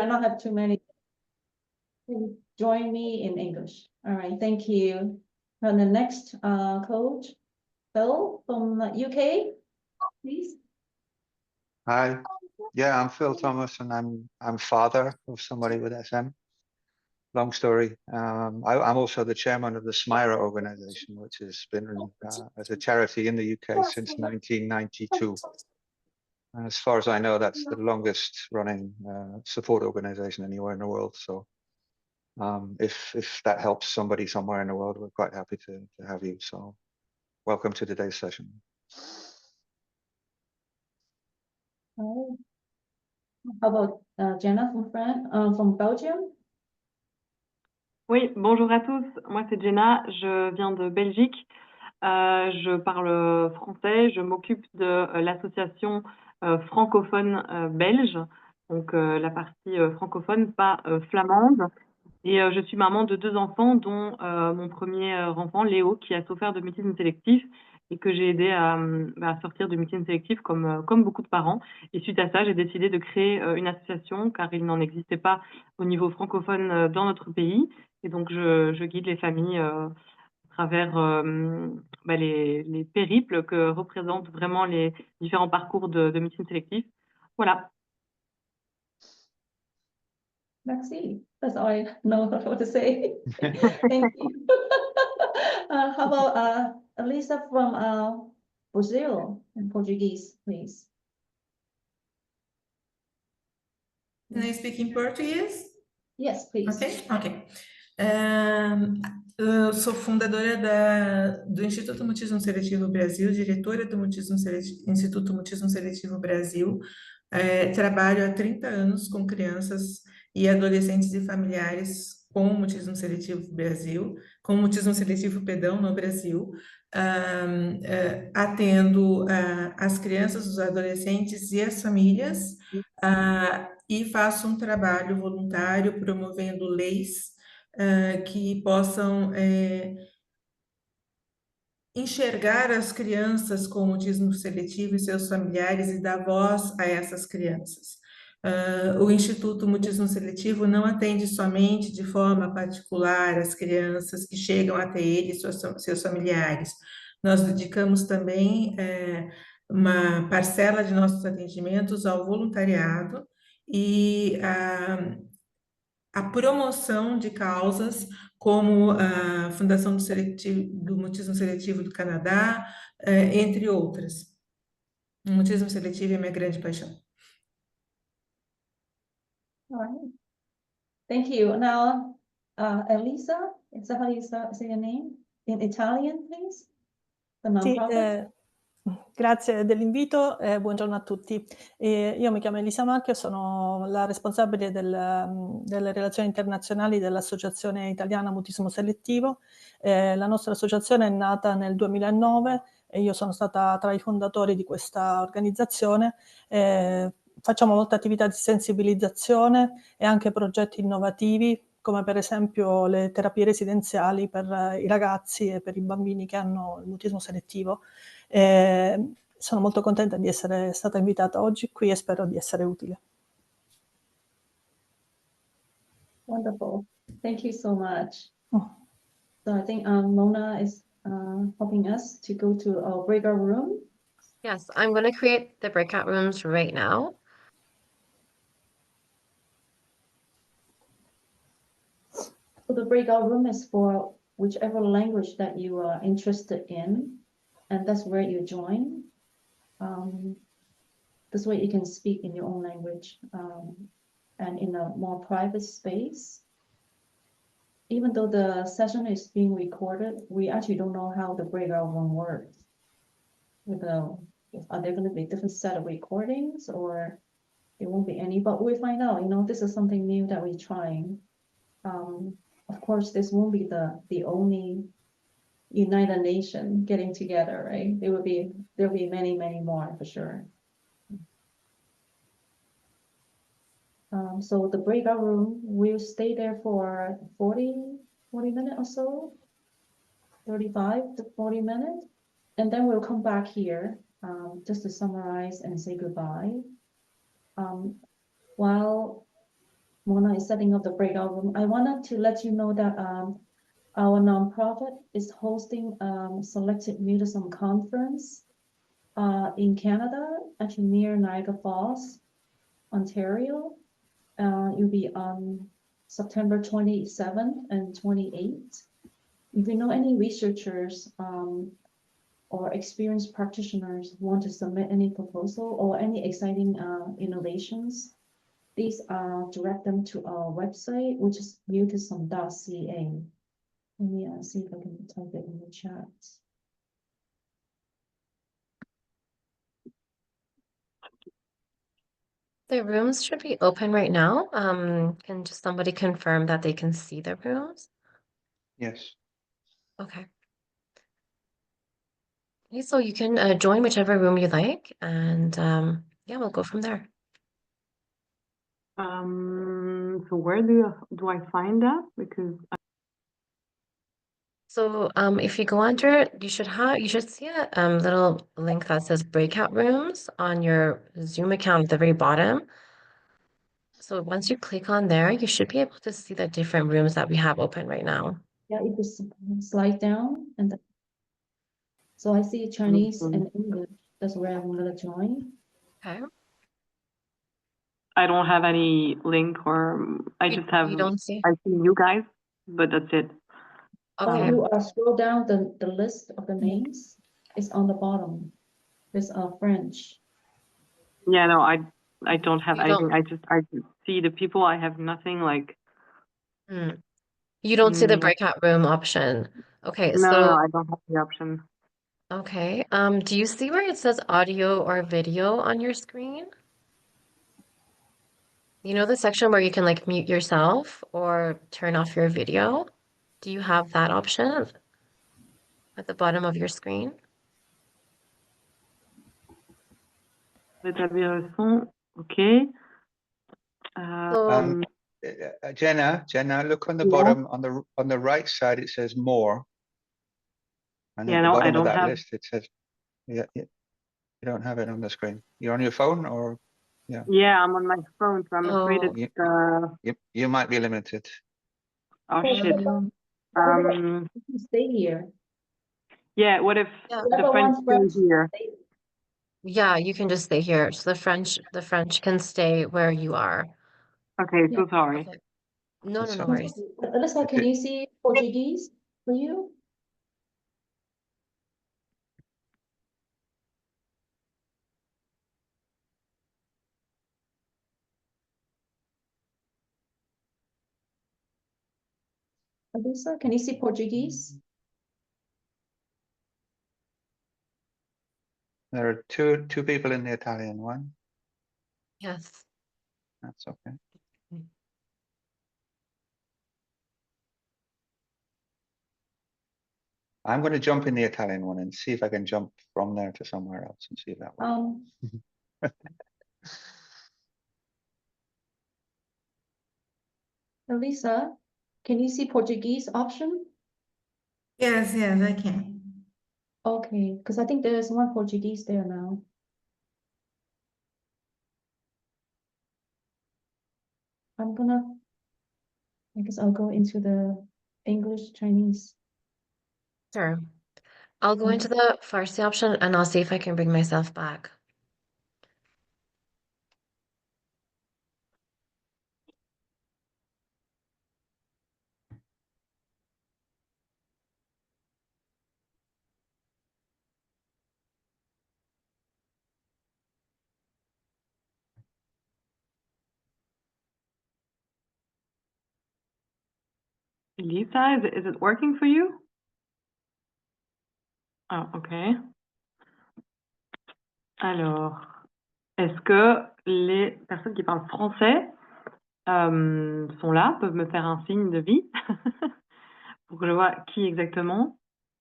not have too many. Join me in English. All right, thank you. And the next coach, Phil from UK, please. Hi, yeah, I'm Phil Thomas, and I'm father of somebody with SM. Long story. I'm also the chairman of the Smira organization, which has been as a charity in the UK since 1992. And as far as I know, that's the longest running support organization anywhere in the world. So if that helps somebody somewhere in the world, we're quite happy to have you. So welcome to today's session. Oh. How about Jenna from Belgium? Oui, bonjour à tous. Moi, c'est Jenna. Je viens de Belgique. Je parle français. Je m'occupe de l'association francophone belge, donc la partie francophone, pas flamande. Et je suis maman de 2 enfants, dont mon premier enfant, Léo, qui a souffert de mutisme sélectif et que j'ai aidé à sortir du mutisme sélectif comme beaucoup de parents. Et suite à ça, j'ai décidé de créer une association car il n'en existait pas au niveau francophone dans notre pays. Et donc, je guide les familles à travers les périples que représentent vraiment les différents parcours de mutisme sélectif. Voilà. Merci. That's all I know what to say. Thank you. How about Elisa from Brazil in Portuguese, please? Can I speak in Portuguese? Yes, please. Ok. Eu sou fundadora do Instituto Mutismo Seletivo Brasil, diretora do Instituto Mutismo Seletivo Brasil. Trabalho há 30 anos com crianças e adolescentes e familiares com mutismo seletivo Brasil, com mutismo seletivo, perdão, no Brasil, atendo as crianças, os adolescentes e as famílias, e faço um trabalho voluntário promovendo leis que possam enxergar as crianças com mutismo seletivo e seus familiares e dar voz a essas crianças. O Instituto Mutismo Seletivo não atende somente de forma particular as crianças que chegam até ele e seus familiares. Nós dedicamos também uma parcela de nossos atendimentos ao voluntariado e a promoção de causas como a Fundação do Mutismo Seletivo do Canadá, entre outras. O mutismo seletivo é minha grande paixão. All right. Thank you. Now, Elisa, is that how you say your name? In Italian, please? The nonprofit? Grazie dell'invito e buongiorno a tutti. Io mi chiamo Elisa Macchio, sono la responsabile delle relazioni internazionali dell'Associazione Italiana Mutismo Selettivo. La nostra associazione è nata nel 2009 e io sono stata tra i fondatori di questa organizzazione. Facciamo molte attività di sensibilizzazione e anche progetti innovativi, come per esempio le terapie residenziali per i ragazzi e per i bambini che hanno il mutismo selettivo. Sono molto contenta di essere stata invitata oggi qui e spero di essere utile. Wonderful. Thank you so much. So I think Mona is helping us to go to our breakout room. Yes, I'm going to create the breakout rooms right now. So the breakout room is for whichever language that you are interested in, and that's where you join. This way you can speak in your own language and in a more private space. Even though the session is being recorded, we actually don't know how the breakout room works. Are there going to be a different set of recordings or there won't be any? But we'll find out, this is something new that we're trying. Of course, this won't be the only United Nations getting together, right? There'll be many, many more for sure. So the breakout room, we'll stay there for 40 minutes or so, 35 to 40 minutes. And then we'll come back here just to summarize and say goodbye. While Mona is setting up the breakout room. I wanted to let you know that our nonprofit is hosting selected mutism conference in Canada, actually near Niagara Falls, Ontario. It'll be on September 27th and 28th. If you know any researchers or experienced practitioners who want to submit any proposal or any exciting innovations, please direct them to our website, which is mutism.ca. Let me see if I can type it in the chat. The rooms should be open right now. Can just somebody confirm that they can see the rooms? Yes. Okay. Okay, so you can join whichever room you like, and yeah, we'll go from there. So where do I find that? Because So if you go under, you should see a little link that says breakout rooms on your Zoom account at the very bottom. So once you click on there, you should be able to see the different rooms that we have open right now. Yeah, if you slide down and so I see Chinese and English. That's where I'm gonna join. Okay. I don't have any link, or I You, just have you don't see? I see you guys, but that's it. Okay. You scroll down the list of the names. It's on the bottom. There's French. Yeah, no, I don't have You don't- anything. I see the people. I have nothing like. You don't see the No. breakout room option. Okay, No, so I don't have the option. okay. Do you see where it says audio or video on your screen? You know the section where you can like mute yourself or turn off your video? Do you have that option at the bottom of your screen? Rétablir le son, ok. So Jenna, look on the Yeah. bottom on the right side. It says more, and Yeah, at the no, I bottom of don't that have. list, it says, yeah, you don't have it on the screen. You're on your phone, or Yeah, I'm on my phone, so I'm afraid Oh. it's. you might be limited. Oh Yeah, shit. You can stay here. Yeah. What if Yeah. the Whoever French wants stay French, here? stay. Yeah, you can just stay here. So the French can stay where you are. Okay, Yeah. so sorry. Okay. No That's worries. Alyssa, can you see Portuguese for you? Alyssa, can you see Portuguese? There are two people in the Italian one. Yes. That's okay. I'm going to jump in the Italian one and see if I can jump from there to somewhere else and see if that works. Alyssa, can you see Portuguese option? Yes, I can. Okay, because I think there's one Portuguese there now. I guess I'll go into the English, Chinese. Sure. I'll go into the Farsi option and I'll see if I can bring myself back. Lisa, is it working for you? Oh, ok. Alors, est-ce que les personnes qui parlent français sont là, peuvent me faire un signe de vie pour que je vois qui exactement?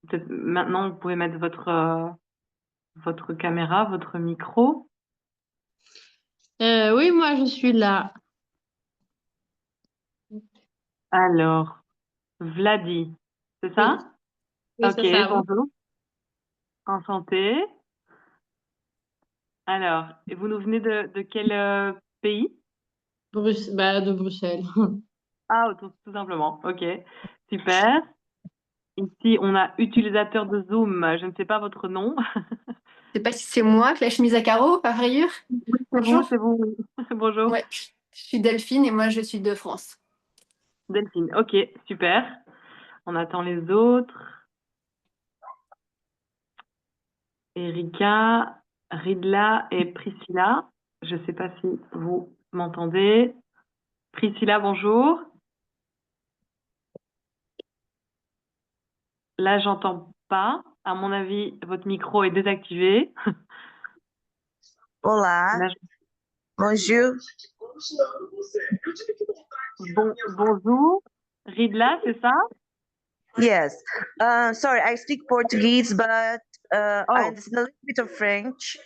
Peut-être maintenant, vous pouvez mettre votre caméra, votre micro. Oui, moi je suis là. Alors, Vladi, c'est ça? Oui, Ok, c'est ça. bonjour. Enchantée. Alors, et vous nous venez de quel pays? De Bruxelles. Ah, tout simplement. Ok, super. Ici, on a utilisateur de Zoom. Je ne sais pas votre nom. Je sais pas si c'est moi, avec la chemise à carreaux, par rayure. Oui, Bonjour. c'est vous. Oui. Bonjour. Ouais, je suis Delphine et moi je suis de France. Delphine. Ok, super. On attend les autres. Erika, Ridla et Priscilla. Je ne sais pas si vous m'entendez. Priscilla, bonjour. Là, j'entends pas. À mon avis, votre micro est désactivé. Olá, Là, bonjour. bonjour. Ridla, c'est ça? Yes. Sorry, I speak Portuguese, but I Oh, understand a little bit of French.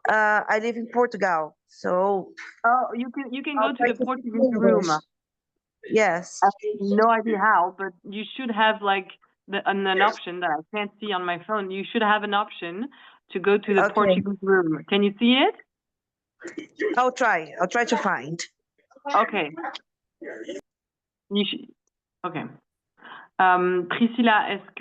I live in Portugal, so you can I'll go to try the to speak Portuguese English. room. Yes. I have no idea how, but you should have like an option that I can't see on my phone. You should have an option to go to the Okay. Portuguese room. Can you see it? I'll try. I'll try to find. Okay. Okay. Priscilla, est-ce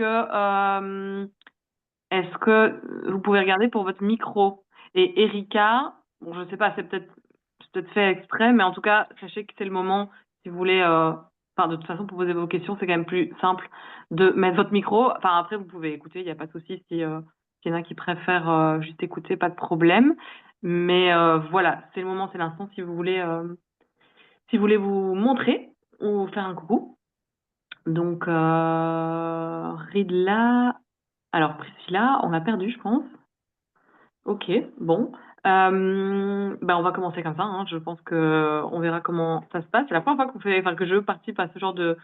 que vous pouvez regarder pour votre micro? Et Erika, bon, je sais pas, c'est peut-être fait exprès, mais en tout cas, sachez que c'est le moment, si vous voulez, enfin, de toute façon, pour poser vos questions, c'est quand même plus simple de mettre votre micro. Enfin, après, vous pouvez écouter, il n'y a pas de souci s'il y en a qui préfèrent juste écouter, pas de problème. Mais voilà, c'est le moment, c'est l'instant, si vous voulez vous montrer ou faire un coucou. Donc, Ridla. Alors, Priscilla, on l'a perdu, je pense. Ok, bon. On va commencer comme ça. Hein. Je pense que on verra comment ça se passe. C'est la première fois que je participe à ce genre de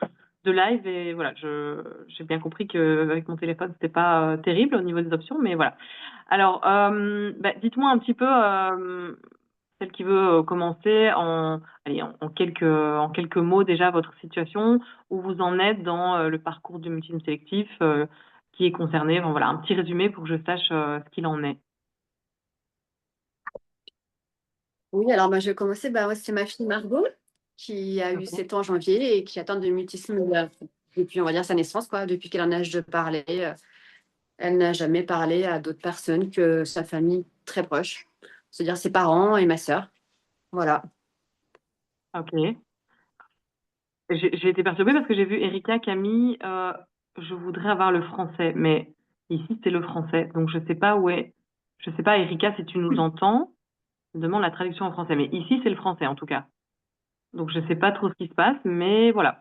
live et voilà, j'ai bien compris qu'avec mon téléphone, c'était pas terrible au niveau des options, mais voilà. Alors, dites-moi un petit peu, celle qui veut commencer en quelques mots déjà votre situation, où vous en êtes dans le parcours du mutisme sélectif qui est concerné. Bon, voilà, un petit résumé pour que je sache ce qu'il en est. Oui, alors je vais commencer. Moi, c'est ma fille Margot qui a eu 7 ans en janvier et qui atteint de mutisme depuis, on va dire, sa naissance, quoi. Depuis qu'elle a l'âge de parler, elle n'a jamais parlé à d'autres personnes que sa famille très proche, c'est-à-dire ses parents et ma sœur. Voilà. Ok. J'ai été perturbée parce que j'ai vu Erika qui a mis je voudrais avoir le français, mais ici c'est le français, donc je sais pas où est. Je sais pas, Erika, si tu nous entends, je demande la traduction en français, mais ici c'est le français en tout cas. Donc je sais pas trop ce qui se passe, mais voilà.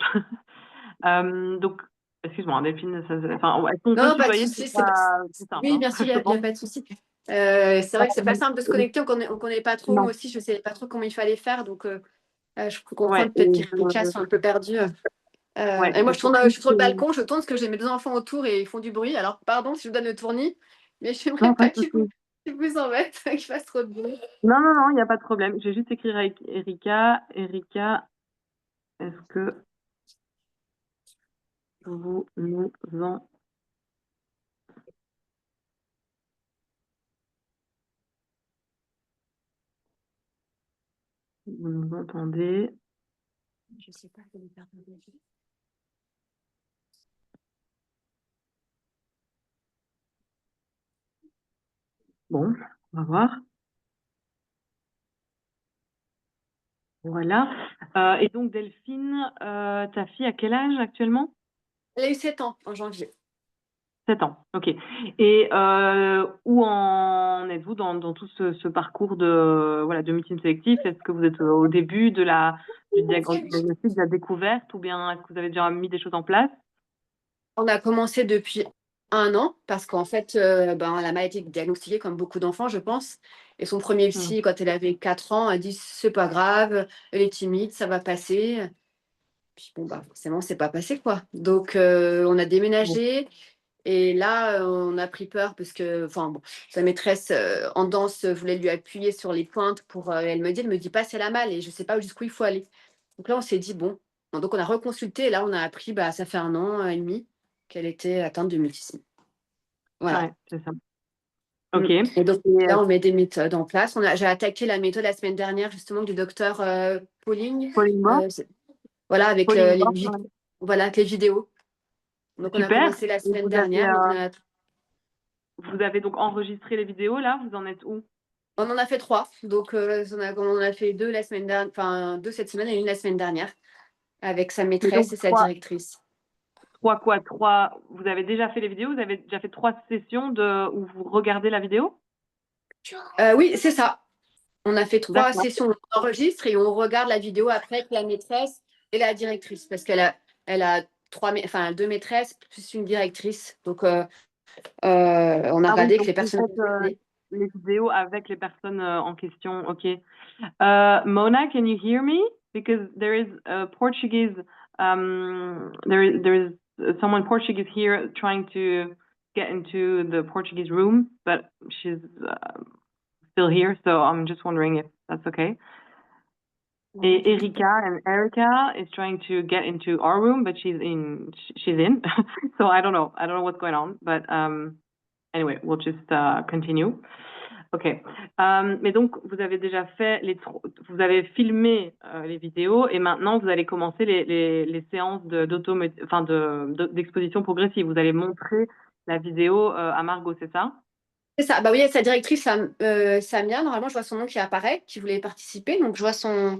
Donc, excuse-moi, Delphine, est-ce qu'on peut Non, se pas de tutoyer, souci. c'est pas plus simple, Oui, hein, bien sûr, il je n'y a pense. pas de souci. C'est vrai que c'est pas simple de se connecter, on ne connaît pas trop. Non. Moi aussi, je ne savais pas trop comment il fallait faire, donc je peux comprendre Ouais, peut-être et qu'Erika soit un peu perdue. ouais, Et moi, c'est je tourne sur le possible. balcon, je tourne parce que j'ai mes 2 enfants autour et ils font du bruit. Alors, pardon si je vous donne le tournis, mais je Non, n'aimerais pas pas de souci. qu'ils vous embêtent, qu'ils fassent trop de bruit. Non, il n'y a pas de problème. J'ai juste écrit avec Erika. Erika, est-ce que vous nous entendez? Je ne sais pas comment faire. Bon, on va voir. Voilà. Et donc, Delphine, ta fille a quel âge actuellement? Elle a eu 7 ans en janvier. 7 ans, ok. Et où en êtes-vous dans tout ce parcours de mutisme sélectif? Est-ce que vous êtes au début du diagnostic, de la découverte, ou bien est-ce que vous avez déjà mis des choses en place? On a commencé depuis 1 an parce qu'en fait, elle m'a été diagnostiquée comme beaucoup d'enfants, je pense. Et son premier psy, quand elle avait 4 ans, a dit c'est pas grave, elle est timide, ça va passer. Puis forcément, c'est pas passé, quoi. Donc, on a déménagé. Et là, on a pris peur parce que, sa maîtresse en danse voulait lui appuyer sur les pointes pour. Elle me dit pas si elle a mal et je sais pas jusqu'où il faut aller. Donc là, on s'est dit bon. Donc on a reconsulté et là, on a appris, ça fait 1 an et demi qu'elle était atteinte de mutisme. Voilà. Ouais, c'est ça. Ok. Et donc Et, là, on met des méthodes en place. J'ai attaqué la méthode la semaine dernière, justement, du docteur Pauling. Pauline Boss, Voilà, avec Pauline les, Boss, voilà, avec les vidéos. Donc, on a super. commencé la Et semaine dernière. Donc vous avez donc enregistré les vidéos là, vous en êtes où? on en a fait 3. Donc, on en a fait 2 la semaine dernière, enfin 2 cette semaine et 1 la semaine dernière, avec sa maîtresse et sa directrice. 3 quoi? 3, vous avez déjà fait les vidéos? Vous avez déjà fait 3 sessions où vous regardez la vidéo? Oui, c'est ça. On a fait 3 D'accord. sessions, on enregistre et on regarde la vidéo après avec la maîtresse et la directrice, parce qu'elle a 2 maîtresses plus une directrice. Donc, on a regardé avec donc les vous personnes. faites les vidéos avec les personnes en question. Ok. Mona, can you hear me? Because there is a Portuguese, there is someone Portuguese here trying to get into the Portuguese room, but she's still here, so I'm just wondering if that's okay. Erika and Erica is trying to get into our room, but she's in. So I don't know what's going on, but anyway, we'll just continue. Ok. Mais donc, vous avez déjà fait vous avez filmé les vidéos et maintenant vous allez commencer les séances d'exposition progressive. Vous allez montrer la vidéo à Margot, c'est ça? C'est ça. Bah oui, sa directrice, Samia, normalement, je vois son nom qui apparaît, qui voulait participer. Donc, je vois son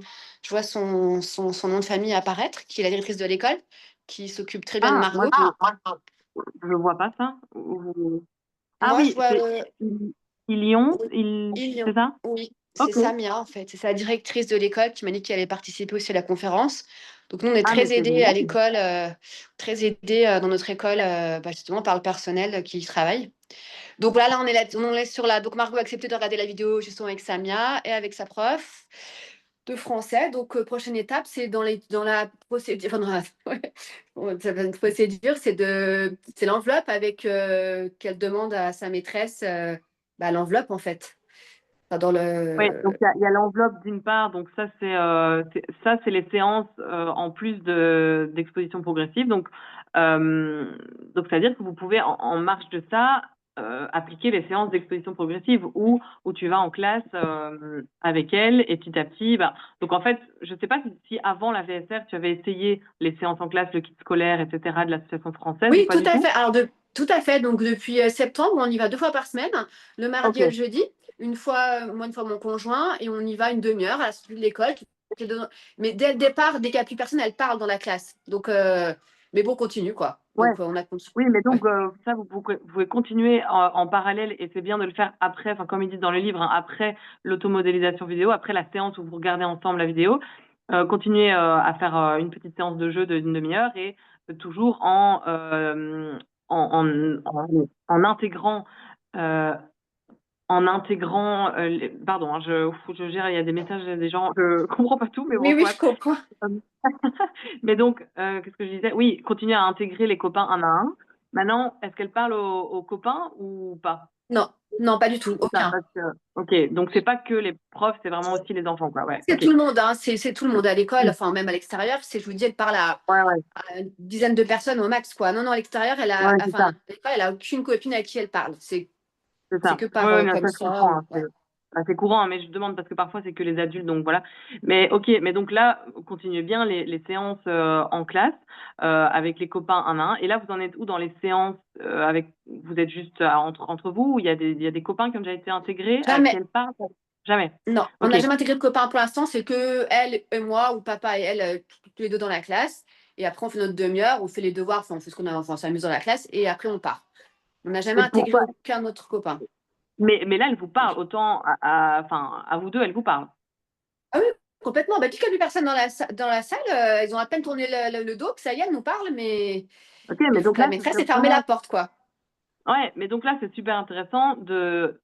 nom de famille apparaître, qui est la directrice de l'école, qui s'occupe très bien de Margot. Je ne vois pas ça. Ah Moi, oui, je vois Ilion, c'est ça? Oui, c'est Ok. Samia, en fait. C'est sa directrice de l'école qui m'a dit qu'elle allait participer aussi à la conférence. Donc, nous, on est Ah, très mais c'est aidés à génial. l'école, très aidés dans notre école, justement, par le personnel qui y travaille. Donc voilà, là, on est sur la. Donc Margot a accepté de regarder la vidéo justement avec Samia et avec sa prof de français. Donc, prochaine étape, c'est dans la procédure. Enfin, une procédure, c'est l'enveloppe avec qu'elle demande à sa maîtresse l'enveloppe en fait. Enfin, dans le. Oui, donc il y a l'enveloppe d'une part, donc ça c'est les séances en plus d'exposition progressive. Donc c'est-à-dire que vous pouvez en marge de ça appliquer les séances d'exposition progressive où tu vas en classe avec elle et petit à petit. Donc en fait, je ne sais pas si avant la VSR tu avais essayé les séances en classe, le kit scolaire, etc. de l'association française. Oui, ou pas tout du à tout. fait. Alors tout à fait. Donc depuis septembre, on y va 2 fois par semaine, le mardi et le jeudi. Une fois mon conjoint, et on y va une demi-heure à la sortie de l'école. Mais dès le départ, dès qu'il n'y a plus personne, elle parle dans la classe. Donc, mais bon, continue quoi. Ouais. Donc on a continué. Oui, mais donc ça, vous pouvez continuer en parallèle et c'est bien de le faire après, enfin comme ils disent dans le livre, hein, après l'automodélisation vidéo, après la séance où vous regardez ensemble la vidéo, continuez à faire une petite séance de jeu d'une demi-heure et toujours en intégrant pardon, hein, je gère, il y a des messages des gens, je comprends pas tout, mais bon, Oui, soit. je comprends. Mais donc, qu'est-ce que je disais? Oui, continuer à intégrer les copains un à un. Maintenant, est-ce qu'elle parle aux copains ou pas? Non, pas du tout, C'est ça, aucun. parce que, ok, donc c'est pas que les profs, c'est vraiment aussi les enfants, quoi. Ouais, C'est ok. tout le monde, hein. C'est tout le monde à l'école, enfin même à l'extérieur. Je vous dis, elle parle à une dizaine de personnes au max, quoi. Non, à l'extérieur, à l'école, elle a aucune copine à qui elle parle. C'est ça. que par Ouais, mais comme ça, je ça. comprends, hein, c'est courant, hein, mais je demande parce que parfois c'est que les adultes, donc voilà. Mais ok, mais donc là, continuez bien les séances en classe avec les copains un à un. Et là, vous en êtes où dans les séances vous êtes juste entre vous ou il y a des copains qui ont déjà été intégrés à Jamais. qui elle parle? Jamais. Non, on Ok. n'a jamais intégré de copains pour l'instant. C'est que elle et moi, ou papa et elle, tous les deux dans la classe. Et après, on fait notre demi-heure, on fait les devoirs, enfin, on fait ce qu'on a, enfin, on s'amuse dans la classe. Et après, on part. On n'a jamais Et intégré pourquoi? aucun autre copain. Mais là, elle vous parle autant à vous deux, elle vous parle. Ah oui, complètement. Bah, depuis qu'il n'y a plus personne dans la salle, ils ont à peine tourné le dos, que ça y est, elle nous parle, mais Ok, il mais faut donc que la là, maîtresse ait fermé la porte, quoi. ouais, mais donc là, c'est super intéressant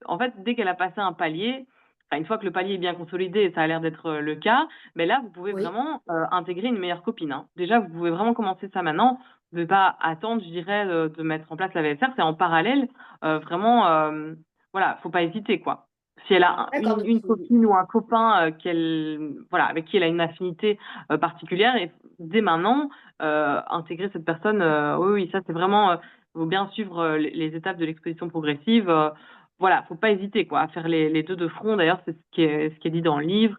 en fait, dès qu'elle a passé un palier, enfin, une fois que le palier est bien consolidé, et ça a l'air d'être le cas, mais là, vous pouvez Oui. vraiment intégrer une meilleure copine, hein. Déjà, vous pouvez vraiment commencer ça maintenant. Vous ne devez pas attendre, je dirais, de mettre en place la VSR. C'est en parallèle, vraiment, voilà, faut pas hésiter, quoi. Si elle a D'accord. une copine ou un copain voilà, avec qui elle a une affinité particulière, et dès maintenant, intégrer cette personne, oui, ça, c'est vraiment. Il faut bien suivre les étapes de l'exposition progressive. voilà, faut pas hésiter quoi, à faire les deux de front. D'ailleurs, c'est ce qui est dit dans le livre.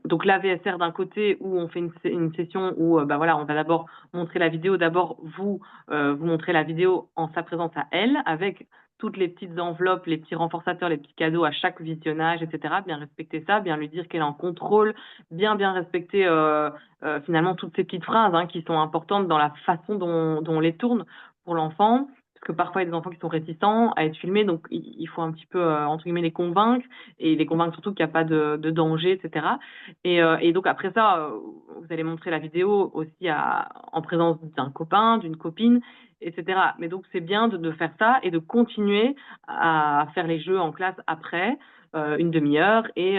Donc la VSR d'un côté où on fait une session où bah voilà, on va d'abord montrer la vidéo. D'abord, vous montrez la vidéo en sa présence à elle, avec toutes les petites enveloppes, les petits renforçateurs, les petits cadeaux à chaque visionnage, etc. Bien respecter ça, bien lui dire qu'elle est en contrôle, bien respecter finalement toutes ces petites phrases hein, qui sont importantes dans la façon dont on les tourne pour l'enfant. Parce que parfois, il y a des enfants qui sont réticents à être filmés, donc il faut un petit peu, entre guillemets, les convaincre, et les convaincre surtout qu'il n'y a pas de danger, etc. Et donc après ça, vous allez montrer la vidéo aussi en présence d'un copain, d'une copine, etc. Mais donc c'est bien de faire ça et de continuer à faire les jeux en classe après, une demi-heure, et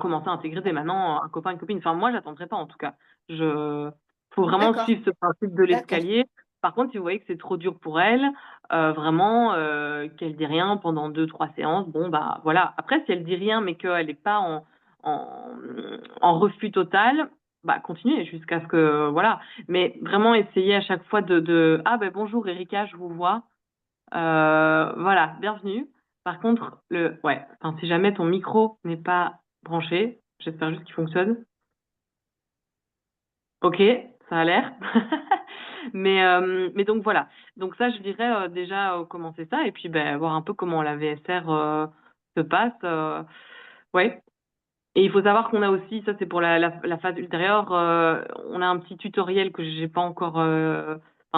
commencer à intégrer dès maintenant un copain, une copine. Enfin, moi, j'attendrai pas en tout cas. Faut vraiment D'accord, suivre ce principe de d'accord. l'escalier. Par contre, si vous voyez que c'est trop dur pour elle, vraiment, qu'elle dit rien pendant 2, 3 séances, bon, bah voilà. Après, si elle dit rien, mais qu'elle n'est pas en, en refus total, bah continuez jusqu'à ce que, voilà. Mais vraiment, essayez à chaque fois ah ben bonjour Erika, je vous vois. Voilà, bienvenue. Par contre, enfin, si jamais ton micro n'est pas branché, j'espère juste qu'il fonctionne. Ok, ça a l'air. Mais donc voilà. Donc ça, je dirais déjà commencer ça et puis ben, voir un peu comment la VSR se passe. Ouais. Et il faut savoir qu'on a aussi, ça c'est pour la phase ultérieure, on a un petit tutoriel que j'ai pas encore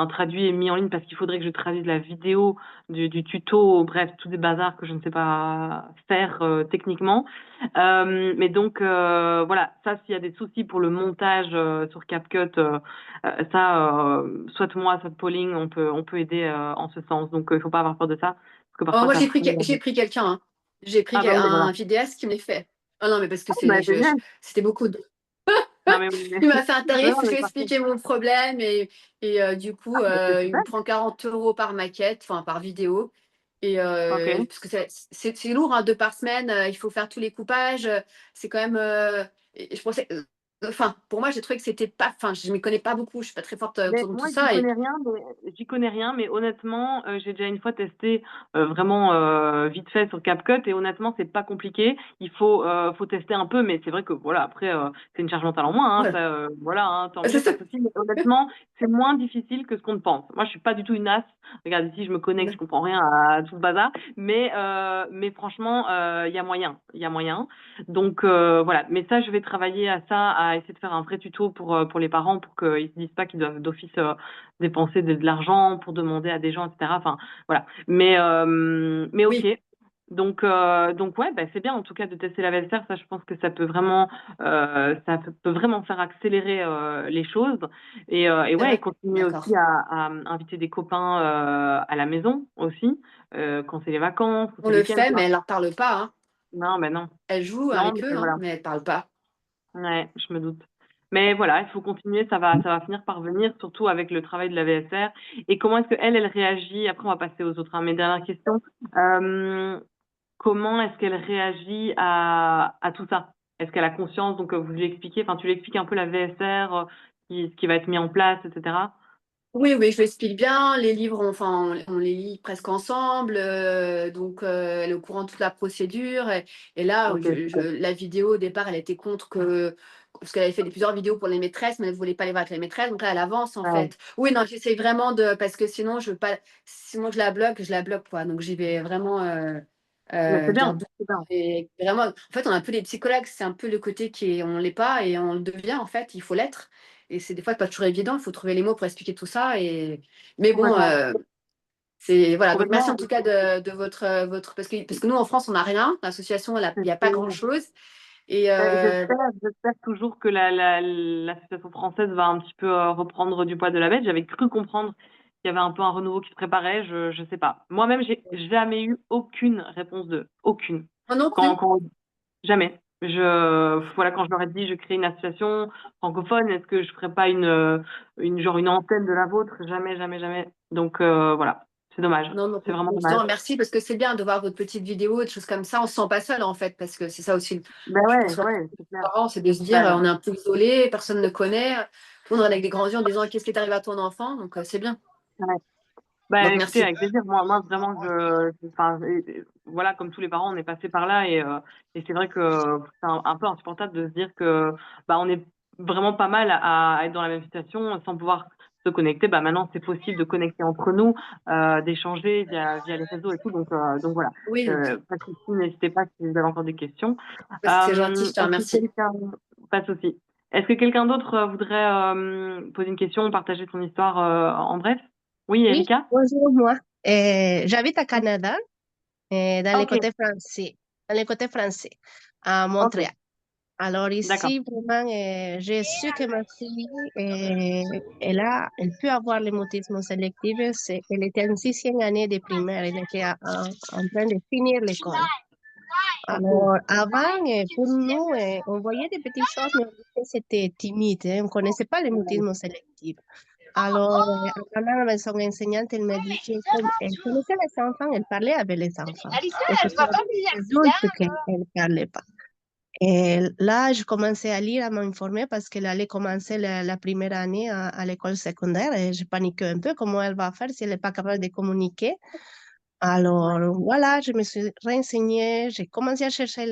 traduit et mis en ligne parce qu'il faudrait que je traduise la vidéo du tuto, bref, tous des bazars que je ne sais pas faire techniquement. Mais donc voilà, ça s'il y a des soucis pour le montage sur CapCut, soit moi, soit Pauline, on peut aider en ce sens. Donc il faut pas avoir peur de ça parce que parfois Moi, ça j'ai pris quelqu'un. Hein. J'ai pris Ah bah oui, voilà. un vidéaste qui me l'ait fait. Oh non, mais parce que Ah, bah, génial. c'était beaucoup de... Non, mais oui, Il m'a fait un tarif, non, je mais lui ai parfait. expliqué mon problème et du coup, Ah, bah, c'est il super. me prend 40 € par maquette, enfin par vidéo. Et Ok. parce que c'est lourd, hein, 2 par semaine, il faut faire tous les coupages. C'est quand même. Et je pensais. Enfin, pour moi, j'ai trouvé que c'était pas. Enfin, je m'y connais pas beaucoup, je suis pas très forte Mais autour de tout moi, ça. Et j'y connais rien, mais honnêtement, j'ai déjà une fois testé vraiment vite fait sur CapCut et honnêtement, c'est pas compliqué. Faut tester un peu, mais c'est vrai que voilà, après, c'est une charge mentale en moins, hein, voilà. ça, voilà, hein, tant C'est mieux, pas ça. de souci. Mais honnêtement, c'est moins difficile que ce qu'on ne pense. Moi, je suis pas du tout une as. Regarde ici, je me connecte, je comprends rien à tout le bazar, mais franchement, il y a moyen, il y a moyen. Donc voilà, mais ça, je vais travailler à ça, à essayer de faire un vrai tuto pour les parents, pour qu'ils se disent pas qu'ils doivent d'office dépenser de l'argent pour demander à des gens, etc. Enfin, voilà. Mais ok. Oui. Donc ouais, bah, c'est bien en tout cas de tester la VSR. Ça, je pense que ça peut vraiment faire accélérer les choses. Et ouais, et continuer aussi D'accord. à inviter des copains à la maison aussi, quand c'est les vacances ou On c'est le le week-end. fait, mais Enfin, elle leur parle pas. Hein. non, ben non. Elle joue Non, avec eux, mais hein, voilà. mais elle parle pas. Ouais, je me doute. Mais voilà, il faut continuer, ça va finir par venir, surtout avec le travail de la VSR. Et comment est-ce qu'elle, elle réagit? Après, on va passer aux autres, hein. Mes dernières questions. Euh, Comment est-ce qu'elle réagit à tout ça? Est-ce qu'elle a conscience? Donc, vous lui expliquez, enfin, tu lui expliques un peu la VSR, ce qui va être mis en place, etc. Oui, oui, je l'explique bien. Les livres, on les lit presque ensemble. Donc, elle est au courant de toute la procédure. Et là, Ok, super. la vidéo, au départ, elle était contre que. Parce qu'elle avait fait plusieurs vidéos pour les maîtresses, mais elle ne voulait pas les voir avec les maîtresses. Donc là, elle avance, en Ouais. fait. Oui, non, j'essaye vraiment de. Parce que sinon, je veux pas. Sinon, je la bloque, quoi. Donc, j'y vais vraiment Mais c'est bien bien, douce. c'est bien. Et vraiment, en fait, on est un peu les psychologues. C'est un peu le côté on l'est pas et on le devient, en fait. Il faut l'être. Et c'est des fois pas toujours évident, il faut trouver les mots pour expliquer tout ça. Mais bon, Complètement. c'est voilà. Donc merci Complètement. en tout cas de votre parce que nous en France on n'a rien. L'association, il n'y a pas grand-chose. Et J'espère toujours que l'association française va un petit peu reprendre du poids de la bête. J'avais cru comprendre qu'il y avait un peu un renouveau qui se préparait. Je sais pas. Moi-même, j'ai jamais eu aucune réponse d'eux. Aucune. moi non Quand, plus. quand, jamais. Voilà, quand je leur ai dit, je crée une association francophone, est-ce que je ferais pas une antenne de la vôtre? Jamais, jamais, jamais. Donc, voilà. C'est dommage. Non, non, C'est vraiment je dommage. t'en remercie parce que c'est bien de voir votre petite vidéo, des choses comme ça. On se sent pas seul en fait, parce que c'est ça aussi. Ben Je ouais, pense que ouais, c'est les clair. parents, c'est de se dire Ouais. on est un peu isolé, personne ne connaît. Tout le monde est avec des grands yeux en disant qu'est-ce qui est arrivé à ton enfant. Donc c'est bien. Ouais. Bah, Donc, écoutez, merci. avec plaisir. Moi vraiment, enfin, voilà, comme tous les parents, on est passé par là et c'est vrai que c'est un peu insupportable de se dire que bah, on est vraiment pas mal à être dans la même situation sans pouvoir se connecter. Bah, maintenant, c'est possible de connecter entre nous, d'échanger via les réseaux et tout. Donc voilà. Oui, Pas de souci, n'hésitez pas si vous avez encore des questions. c'est gentil, je te Est-ce que remercie. pas de souci. Est-ce que quelqu'un d'autre voudrait poser une question ou partager son histoire en bref? Oui, Oui, Erika? bonjour, moi. J'habite à Canada, dans le Ok, côté français, à ok, Montréal. Alors d'accord. ici, vraiment, j'ai su que ma fille, elle peut avoir l'autisme sélectif. Elle était en 6e année de primaire, elle était en train de finir l'école. Alors, avant, pour nous, on voyait des petites choses, mais on disait que c'était timide, hein, on ne connaissait pas l'autisme sélectif. Alors, en parlant avec son enseignante, elle m'a dit qu'elle connaissait les enfants, elle parlait avec les enfants. Et c'était avec les adultes qu'elle ne parlait pas. Et là, je commençais à lire, à m'informer parce qu'elle allait commencer la première année à l'école secondaire et je paniquais un peu comment elle va faire si elle n'est pas capable de communiquer. Alors, voilà, je me suis renseignée, j'ai commencé à chercher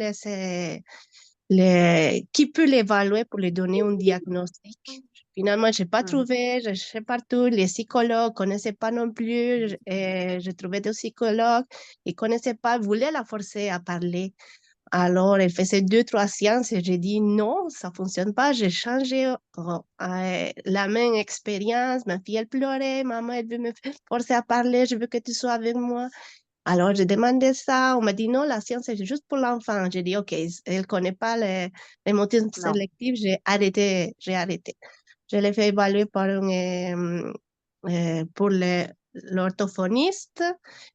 qui peut l'évaluer pour lui donner un diagnostic. Finalement, je n'ai pas trouvé, j'ai cherché partout, les psychologues ne connaissaient pas non plus, j'ai trouvé des psychologues, ils ne connaissaient pas, voulaient la forcer à parler. Alors, elle faisait 2, 3 séances et j'ai dit non, ça ne fonctionne pas. J'ai changé la même expérience. Ma fille, elle pleurait. Maman, elle veut me forcer à parler. Je veux que tu sois avec moi. Alors, j'ai demandé ça. On m'a dit non, la science, c'est juste pour l'enfant. J'ai dit, OK, elle ne connaît pas les motifs Non. sélectifs. J'ai arrêté. Je l'ai fait évaluer pour l'orthophoniste.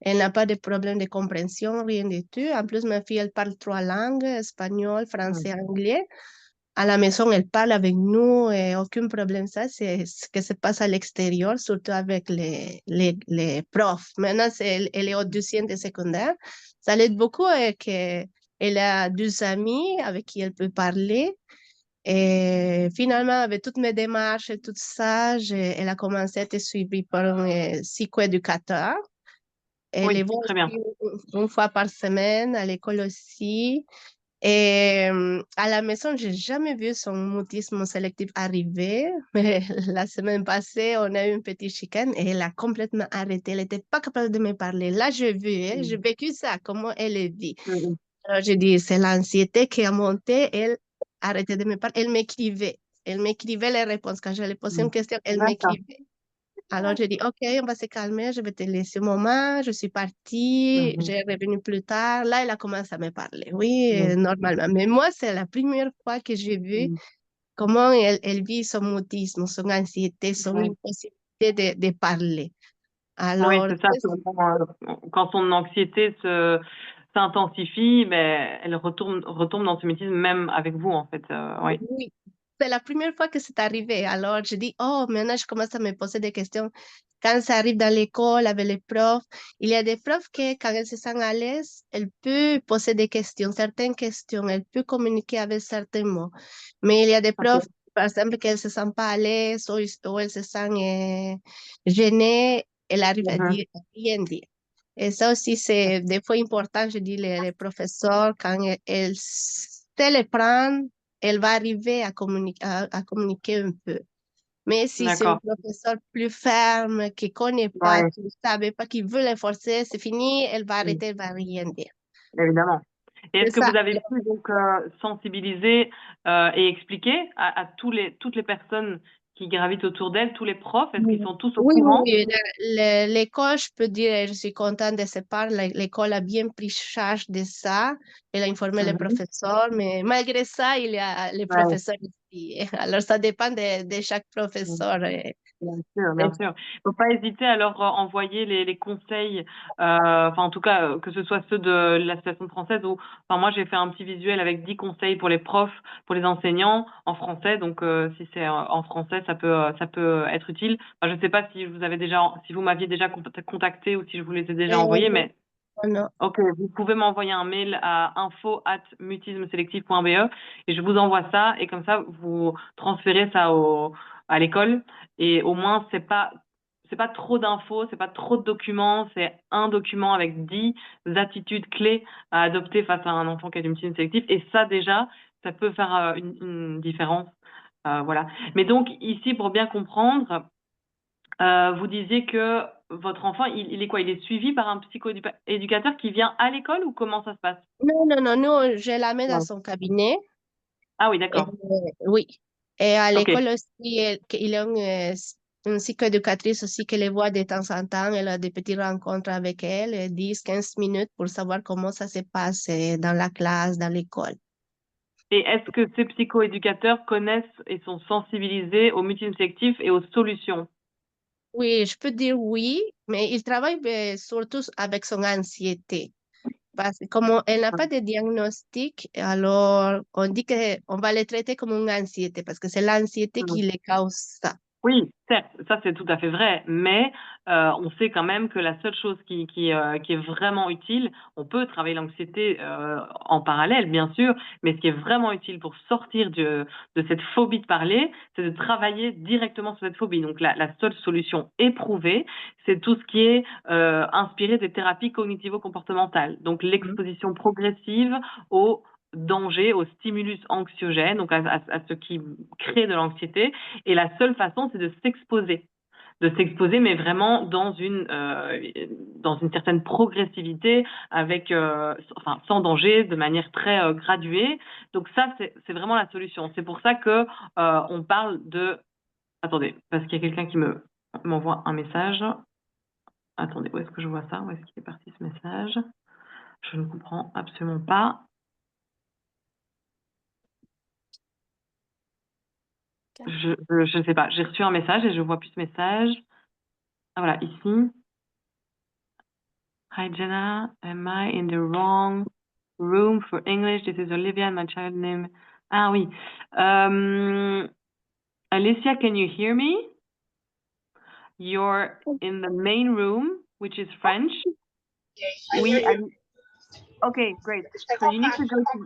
Elle n'a pas de problème de compréhension, rien du tout. En plus, ma fille, elle parle 3 langues, espagnol, français, anglais. À la maison, elle parle avec nous et aucun problème. Ça, c'est ce qui se passe à l'extérieur, surtout avec les profs. Maintenant, elle est au 2e de secondaire. Ça l'aide beaucoup qu'elle a 2 amis avec qui elle peut parler. Et finalement, avec toutes mes démarches et tout ça, elle a commencé à être suivie par un psychoéducateur. Elle les Oui, voit très bien. aussi une fois par semaine, à l'école aussi. Et à la maison, j'ai jamais vu son autisme sélectif arriver. Mais la semaine passée, on a eu une petite chicane et elle a complètement arrêté. Elle n'était pas capable de me parler. Là, j'ai vu, j'ai vécu ça, comment elle est dit. Alors, j'ai dit, c'est l'anxiété qui a monté. Elle arrêtait de me parler. Elle m'écrivait. Elle m'écrivait les réponses. Quand je lui posais une question, elle D'accord. m'écrivait. Alors, j'ai dit, OK, on va se calmer, je vais te laisser un moment. Je suis partie, j'ai revenu plus tard. Là, elle a commencé à me parler. Oui, normalement. Mais moi, c'est la première fois que j'ai vu comment elle vit son autisme, son anxiété, son impossibilité de parler. Oui, Alors, c'est ça. Quand son anxiété s'intensifie, ben, elle retombe dans ce mutisme même avec vous, en fait. Oui. oui, c'est la première fois que c'est arrivé. Alors, je dis, oh, maintenant, je commence à me poser des questions. Quand ça arrive dans l'école avec les profs, il y a des profs que, quand elles se sentent à l'aise, elles peuvent poser des questions, certaines questions, elles peuvent communiquer avec certains mots. Mais il y a des profs, par exemple, qu'elles ne se sentent pas à l'aise ou elles se sentent gênées, elles arrivent à dire, à rien dire. Et ça aussi, c'est des fois important, je dis, les professeurs, quand elles se les prennent, elle va arriver à communiquer un peu. Mais si c'est un D'accord. professeur plus ferme, qui ne connaît pas, Ouais, qui ne savait pas, qui veut les forcer, c'est fini, elle va arrêter, elle va rien dire. évidemment. Et C'est est-ce que ça. vous avez pu donc sensibiliser et expliquer à toutes les personnes qui gravitent autour d'elle, tous les profs, est-ce qu'ils sont tous au Oui, courant? oui, l'école, je peux dire, je suis contente de ce part. L'école a bien pris charge de ça. Elle a informé les professeurs, mais malgré ça, il y a les Ouais. professeurs ici. Alors, ça dépend de chaque professeur. Bien sûr, bien sûr. Il ne faut pas hésiter à leur envoyer les conseils, enfin en tout cas que ce soit ceux de l'association française ou enfin moi j'ai fait un petit visuel avec 10 conseils pour les profs, pour les enseignants en français. Donc si c'est en français, ça peut être utile. Enfin, je ne sais pas si si vous m'aviez déjà contacté ou si je vous les ai déjà envoyés, mais Non. ok, vous pouvez m'envoyer un mail à info@mutismeselectif.be et je vous envoie ça et comme ça vous transférez ça à l'école et au moins c'est pas c'est pas trop d'infos, c'est pas trop de documents, c'est un document avec 10 attitudes clés à adopter face à un enfant qui a du mutisme sélectif. Et ça, déjà, ça peut faire une différence. Voilà. Mais donc, ici, pour bien comprendre, vous disiez que votre enfant, il est quoi? Il est suivi par un psychoéducateur qui vient à l'école ou comment ça se passe? Non, non, non, nous, je la mets dans Non. son cabinet. Ah oui, Et, d'accord. oui. Et à Ok. l'école aussi, il y a une psychoéducatrice aussi qui les voit de temps en temps. Elle a des petites rencontres avec elle, 10, 15 minutes pour savoir comment ça se passe dans la classe, dans l'école. Et est-ce que ces psychoéducateurs connaissent et sont sensibilisés au mutisme sélectif et aux solutions? Oui, je peux dire oui, mais il travaille surtout avec son anxiété. Parce que comme elle n'a pas de diagnostic, alors on dit qu'on va le traiter comme une anxiété parce que c'est l'anxiété qui le cause ça. Oui, certes, ça c'est tout à fait vrai, mais on sait quand même que la seule chose qui est vraiment utile, on peut travailler l'anxiété en parallèle, bien sûr, mais ce qui est vraiment utile pour sortir de cette phobie de parler, c'est de travailler directement sur cette phobie. Donc la seule solution éprouvée, c'est tout ce qui est inspiré des thérapies cognitivo-comportementales. Donc l'exposition progressive aux dangers, aux stimulus anxiogènes, donc à ce qui crée de l'anxiété. Et la seule façon, c'est de s'exposer, mais vraiment dans une certaine progressivité, avec, enfin, sans danger, de manière très graduée. Donc ça, c'est vraiment la solution. C'est pour ça que on parle de. Attendez, parce qu'il y a quelqu'un qui m'envoie un message. Attendez, où est-ce que je vois ça? Où est-ce qu'il est parti ce message? Je ne comprends absolument pas. Je sais pas. J'ai reçu un message et je vois plus ce message. Ah, voilà, ici. Hi Jenna, am I in the wrong room for English? This is Olivia and my child name. Ah oui. Alicia, can you hear me? You're in the main room, which is French. Oui. Okay, great. So you need to go to.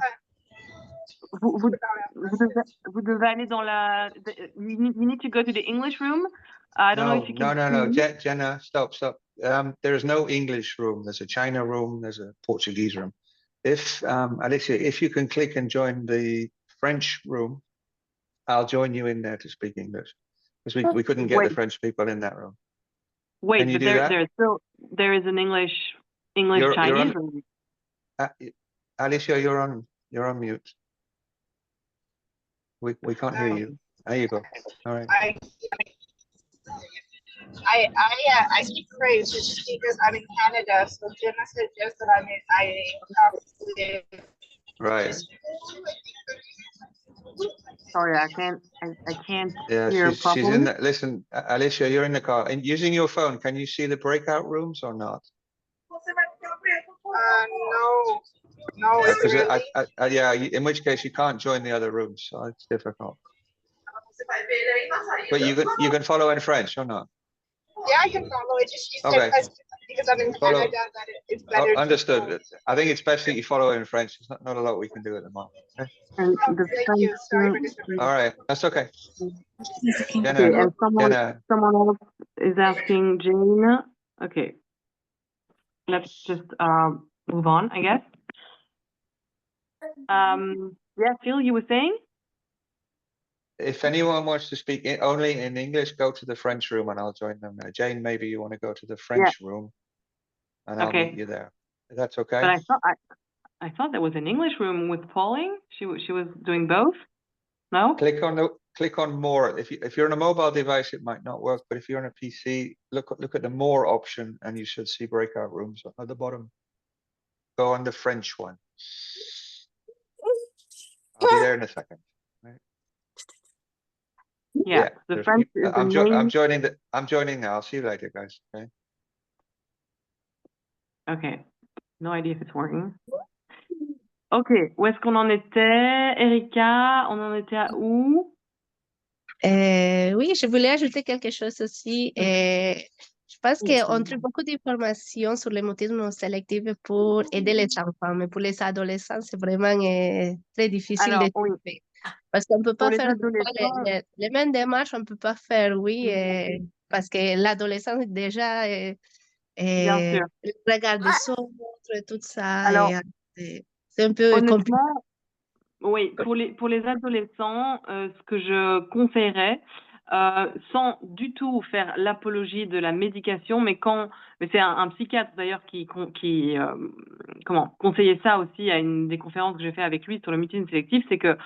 Vous devez aller dans la. You need to go to the English room. I don't know if you can. No. Jenna, stop. There is no English room. There's a China room. There's a Portuguese room. If Alicia, if you can click and join the French room, I'll join you in there to speak English because we couldn't get the French people in that room. Wait, Can you but do that? there is an English You're Chinese. on, Alicia, you're on mute. We can't hear you. There you go. All right. I speak French just because I'm in Canada, so Jenna suggested I Right. Sorry, I can't Yeah, hear she's properly. in. Listen, Alicia, you're in the car and using your phone. Can you see the breakout rooms or not? No. Because yeah, in which case you can't join the other rooms, so it's difficult. But you can follow in French or not? Yeah, I can follow it. Just Okay. Because I'm in Canada, that it's better. Understood. I think it's best that you follow in French. There's not a lot we can do at the moment. Okay? And the Thank you. Sorry for this. All right, that's okay. Okay, and someone else is asking Jane. Okay, let's just move on, I guess. Yeah, Phil, you were saying? If anyone wants to speak only in English, go to the French room and I'll join them. Jane, maybe you want to go to the French room and I'll meet you there. That's okay. But I thought there was an English room with Pauline. She was doing both. No. Click on more. If you're on a mobile device, it might not work. But if you're on a PC, look at the more option, and you should see breakout rooms at the bottom. Go on the French one. I'll be there in a second. Right? Yeah, the French is I'm joining now. I'll see you later, guys. Okay. Okay. No idea if it's working. Ok, où est-ce qu'on en était? Erika, on en était à où? Oui, je voulais ajouter quelque chose aussi. Je pense qu'on trouve beaucoup d'informations sur le mutisme sélectif pour aider les enfants, mais pour les adolescents, c'est vraiment très difficile de trouver. Parce qu'on ne peut pas faire les mêmes démarches, on ne peut pas faire, oui, parce que l'adolescence déjà, Bien sûr. le regard des autres, tout ça, Alors, c'est un peu compliqué. honnêtement, oui, pour les adolescents, ce que je conseillerais, sans du tout faire l'apologie de la médication, mais c'est un psychiatre d'ailleurs qui conseillait ça aussi à une des conférences que j'ai fait avec lui sur le mutisme sélectif, c'est que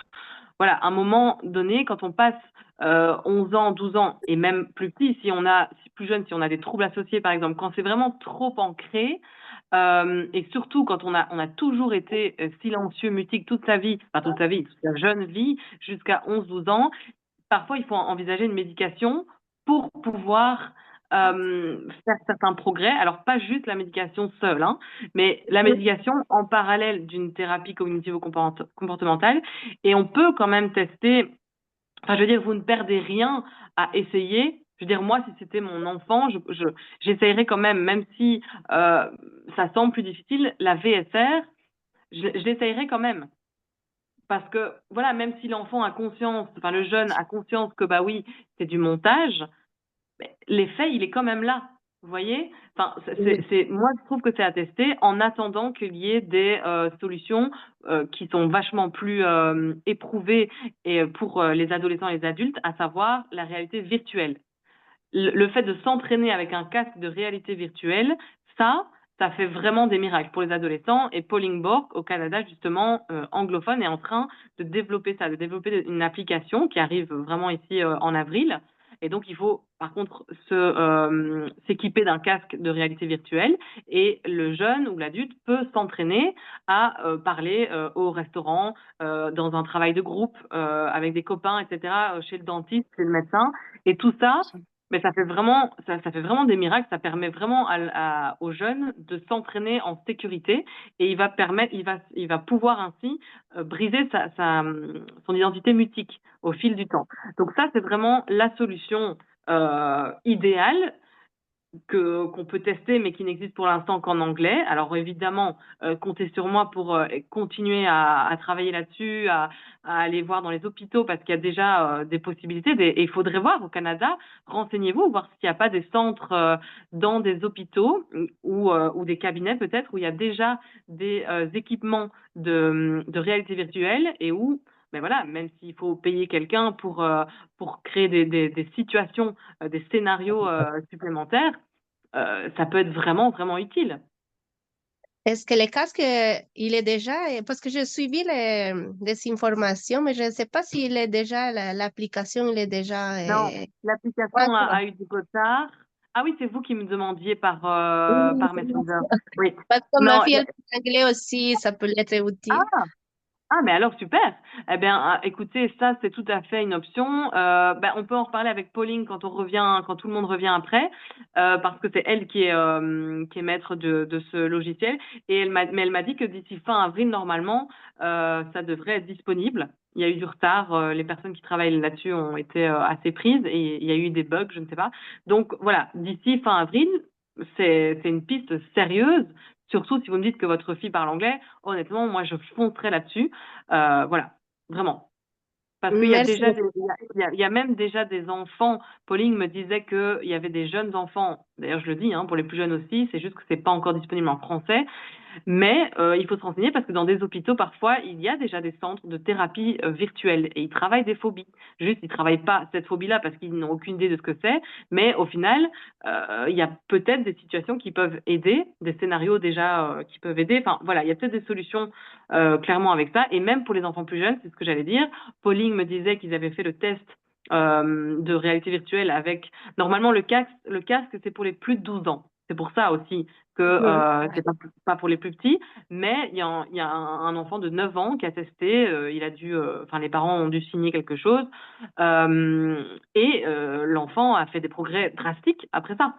voilà, à un moment donné, quand on passe 11 ans, 12 ans, et même plus petit, plus jeune, si on a des troubles associés, par exemple, quand c'est vraiment trop ancré, et surtout quand on a toujours été silencieux, mutique toute sa vie, toute sa jeune vie, jusqu'à 11-12 ans, parfois il faut envisager une médication pour pouvoir faire certains progrès. Alors, pas juste la médication seule, hein, mais la médication en parallèle d'une thérapie cognitivo-comportementale. Et on peut quand même tester, enfin, je veux dire, vous ne perdez rien à essayer. Je veux dire, moi, si c'était mon enfant, j'essayerais quand même si ça semble plus difficile, la VSR, je l'essayerais quand même. Parce que, voilà, même si l'enfant a conscience, enfin, le jeune a conscience que, bah oui, c'est du montage, l'effet, il est quand même là. Vous voyez? Enfin, moi, je trouve que c'est à tester en attendant qu'il y ait des solutions qui sont vachement plus éprouvées et pour les adolescents et les adultes, à savoir la réalité virtuelle. Le fait de s'entraîner avec un casque de réalité virtuelle, ça fait vraiment des miracles pour les adolescents. Et Pauline Bourque, au Canada, justement, anglophone, est en train de développer ça, de développer une application qui arrive vraiment ici en avril. Et donc, il faut, par contre, s'équiper d'un casque de réalité virtuelle et le jeune ou l'adulte peut s'entraîner à parler au restaurant, dans un travail de groupe, avec des copains, etc., chez le dentiste, chez le médecin. Et tout ça, mais ça fait vraiment des miracles. Ça permet vraiment aux jeunes de s'entraîner en sécurité et il va pouvoir ainsi briser son identité mutique au fil du temps. Donc ça, c'est vraiment la solution idéale qu'on peut tester, mais qui n'existe pour l'instant qu'en anglais. Alors évidemment, comptez sur moi pour continuer à travailler là-dessus, à aller voir dans les hôpitaux, parce qu'il y a déjà des possibilités. Et il faudrait voir au Canada, renseignez-vous, voir s'il n'y a pas des centres dans des hôpitaux ou des cabinets peut-être, où il y a déjà des équipements de réalité virtuelle et où mais voilà, même s'il faut payer quelqu'un pour créer des situations, des scénarios supplémentaires, ça peut être vraiment, vraiment utile. Est-ce que le casque, il est déjà, parce que j'ai suivi les informations, mais je ne sais pas s'il est déjà, l'application, il est déjà. Non, l'application a eu du retard. Ah oui, c'est vous qui me demandiez par Messenger. Oui. Parce que Non, ma fille, elle parle anglais aussi, ça peut être utile. Ah, mais alors super. Eh bien, écoutez, ça c'est tout à fait une option. On peut en reparler avec Pauline quand tout le monde revient après, parce que c'est elle qui est maître de ce logiciel. Et elle m'a dit que d'ici fin avril normalement, ça devrait être disponible. Il y a eu du retard. Les personnes qui travaillent là-dessus ont été assez prises et il y a eu des bugs, je ne sais pas. Donc voilà, d'ici fin avril, c'est une piste sérieuse. Surtout si vous me dites que votre fille parle anglais, honnêtement, moi, je foncerai là-dessus. Voilà, vraiment. Parce qu'il y a Merci déjà beaucoup. il y a même déjà des enfants. Pauline me disait qu'il y avait des jeunes enfants. D'ailleurs, je le dis, hein, pour les plus jeunes aussi, c'est juste que c'est pas encore disponible en français. Mais il faut se renseigner parce que dans des hôpitaux, parfois, il y a déjà des centres de thérapie virtuelle et ils travaillent des phobies. Juste, ils ne travaillent pas cette phobie-là parce qu'ils n'ont aucune idée de ce que c'est. Mais au final, il y a peut-être des situations qui peuvent aider, des scénarios déjà qui peuvent aider. Enfin, voilà, il y a peut-être des solutions clairement avec ça. Et même pour les enfants plus jeunes, c'est ce que j'allais dire. Pauline me disait qu'ils avaient fait le test de réalité virtuelle avec... Normalement, le casque, c'est pour les plus de 12 ans. C'est pour ça aussi que c'est pas pour les plus petits, mais il y a un enfant de 9 ans qui a testé, les parents ont dû signer quelque chose, et l'enfant a fait des progrès drastiques après ça.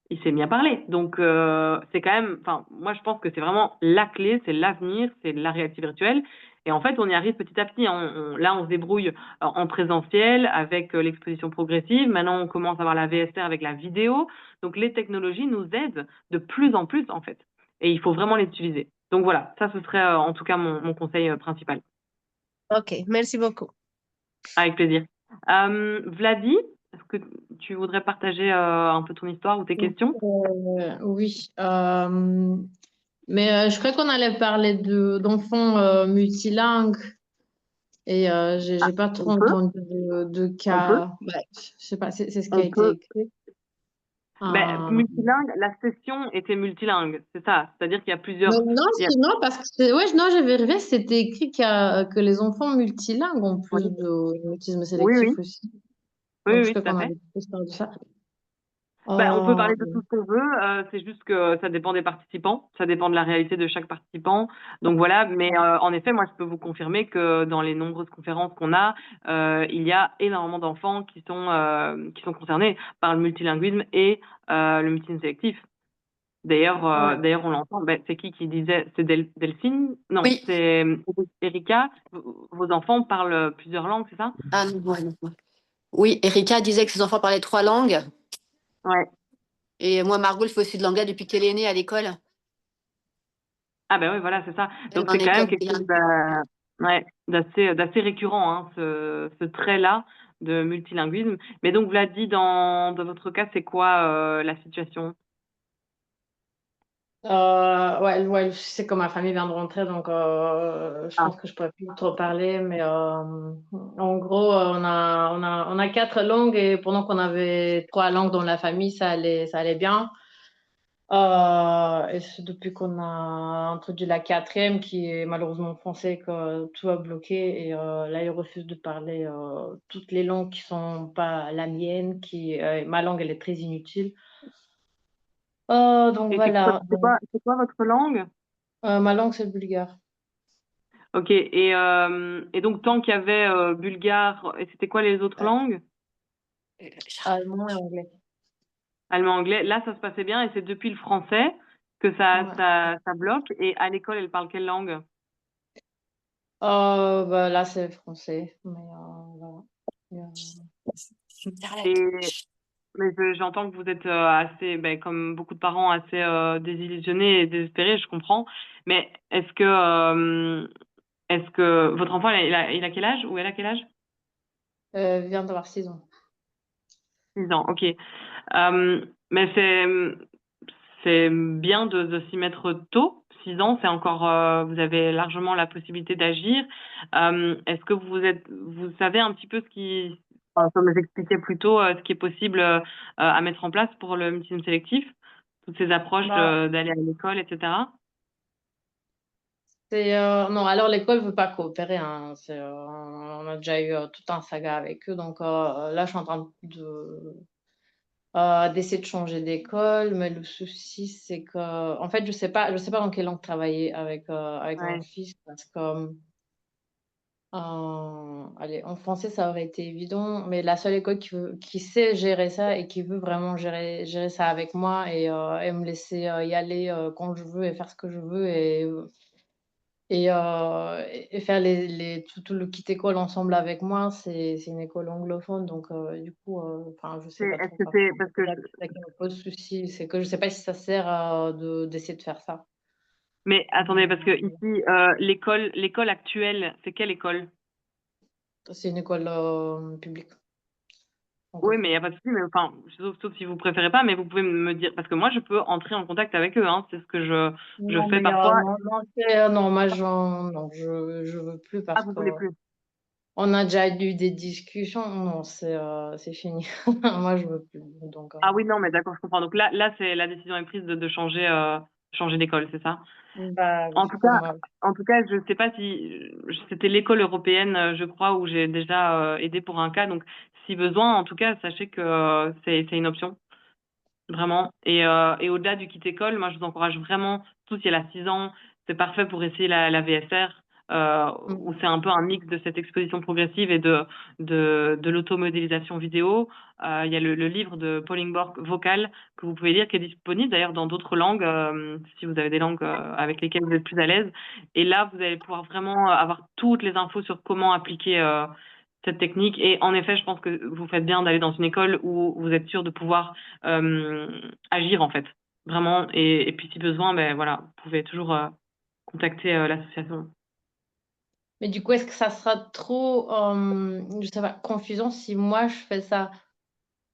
Il s'est mis à parler. Donc c'est quand même, moi je pense que c'est vraiment la clé, c'est l'avenir, c'est la réalité virtuelle. Et en fait, on y arrive petit à petit. Là, on se débrouille en présentiel avec l'exposition progressive. Maintenant, on commence à avoir la VSR avec la vidéo. Donc, les technologies nous aident de plus en plus, en fait. Et il faut vraiment les utiliser. Donc, voilà, ça, ce serait en tout cas mon conseil principal. Ok, merci beaucoup. Avec plaisir. Vladi, est-ce que tu voudrais partager un peu ton histoire ou tes questions? Oui, mais je crois qu'on allait parler d'enfants multilingues et j'ai pas trop On peut, entendu de on peut, cas. Ouais, je sais pas, c'est ce qui a on été peut. écrit. Multilingue, la session était multilingue, c'est ça. C'est-à-dire qu'il y a Mais plusieurs. non, il y a- non, parce que ouais, non, j'ai vérifié, c'était écrit que les enfants multilingues ont Oui, plus de mutisme oui, sélectif oui, aussi. oui, Donc je oui, crois tout à qu'on fait. avait plus parlé de ça. On peut Euh, parler de tout ce qu'on veut, c'est juste que ça dépend des participants, ça dépend de la réalité de chaque participant. Donc voilà, mais en effet, moi je peux vous confirmer que dans les nombreuses conférences qu'on a, il y a énormément d'enfants qui sont concernés par le multilinguisme et le mutisme sélectif. D'ailleurs, ouais. d'ailleurs on l'entend. C'est qui disait? C'est Delphine? Non, Oui. c'est Erika. Vos enfants parlent plusieurs langues, c'est ça? Ah non, ouais, non, ouais. Oui, Erika disait que ses enfants parlaient 3 langues. Ouais. Et moi, Margot, elle fait aussi de l'anglais depuis qu'elle est née à l'école. Ah ben oui, voilà, c'est ça. Elle Donc va en c'est quand même école quelque chose bilingue. d'assez récurrent, hein, ce trait-là de multilinguisme. Mais donc, vous l'avez dit, dans votre cas, c'est quoi la situation? Ouais, je sais que ma famille vient de rentrer, donc je Ah, pense que je pourrais plus trop parler, mais en gros, on a 4 langues et pendant qu'on avait 3 langues dans la famille, ça allait bien. Et c'est depuis qu'on a introduit la 4e, qui est malheureusement français, que tout a bloqué. Et là, ils refusent de parler toutes les langues qui sont pas la mienne, ma langue, elle est très inutile. Donc et voilà. c'est quoi votre langue? Ma langue, c'est le bulgare. Ok, et donc, tant qu'il y avait bulgare, et c'était quoi les autres langues? Allemand et anglais. Allemand, anglais. Là, ça se passait bien, et c'est depuis le français que Ouais. ça bloque. Et à l'école, elle parle quelle langue? Bah, là, c'est français. Mais voilà. Et mais j'entends que vous êtes assez, comme beaucoup de parents, assez désillusionnés et désespérés, je comprends. Mais est-ce que votre enfant, il a quel âge ou elle a quel âge? Vient d'avoir 6 ans. 6 ans, ok. Mais c'est bien de s'y mettre tôt. 6 ans, c'est encore, vous avez largement la possibilité d'agir. Est-ce que vous savez un petit peu comme j'expliquais plus tôt, ce qui est possible à mettre en place pour le mutisme sélectif, toutes ces approches Bah, d'aller à l'école, etc. non, alors l'école veut pas coopérer, hein. On a déjà eu tout un saga avec eux. Donc là, je suis en train d'essayer de changer d'école. Mais le souci, c'est que, en fait, je sais pas dans quelle langue travailler avec mon Ouais. fils, parce que allez, en français, ça aurait été évident, mais la seule école qui sait gérer ça et qui veut vraiment gérer ça avec moi et me laisser y aller quand je veux et faire ce que je veux et faire tout le kit école ensemble avec moi, c'est une école anglophone. Donc, du coup, enfin, je sais pas Est-ce trop que quoi c'est faire. parce que C'est ça qui me pose souci, c'est que je sais pas si ça sert d'essayer de faire ça. mais attendez, parce que ici, l'école actuelle, c'est quelle école? C'est une école publique. Oui, mais il n'y a pas de souci, mais enfin, sauf si vous préférez pas, mais vous pouvez me dire, parce que moi, je peux entrer en contact avec eux, hein, c'est ce que je Non, fais mais parfois. non, moi, non, je veux plus Ah, parce vous que voulez plus? on a déjà eu des discussions. Non, c'est fini. Moi, je veux plus. Donc, Ah oui, non, mais d'accord, je comprends. Donc là, c'est la décision est prise de changer d'école, c'est ça? bah En oui, tout pour cas, moi. je ne sais pas si c'était l'école européenne, je crois, où j'ai déjà aidé pour un cas. Donc, si besoin, en tout cas, sachez que c'est une option. Vraiment. Et au-delà du kit école, moi, je vous encourage vraiment, tous, il y a 6 ans, c'est parfait pour essayer la VSR, où c'est un peu un mix de cette exposition progressive et de l'automodélisation vidéo. Il y a le livre de Pauline Bork, Vocal, que vous pouvez lire, qui est disponible d'ailleurs dans d'autres langues, si vous avez des langues avec lesquelles vous êtes plus à l'aise. Et là, vous allez pouvoir vraiment avoir toutes les infos sur comment appliquer cette technique. Et en effet, je pense que vous faites bien d'aller dans une école où vous êtes sûr de pouvoir agir, en fait. Vraiment. Et puis, si besoin, ben voilà, vous pouvez toujours contacter l'association. Mais du coup, est-ce que ça sera trop, je sais pas, confusant si moi je fais ça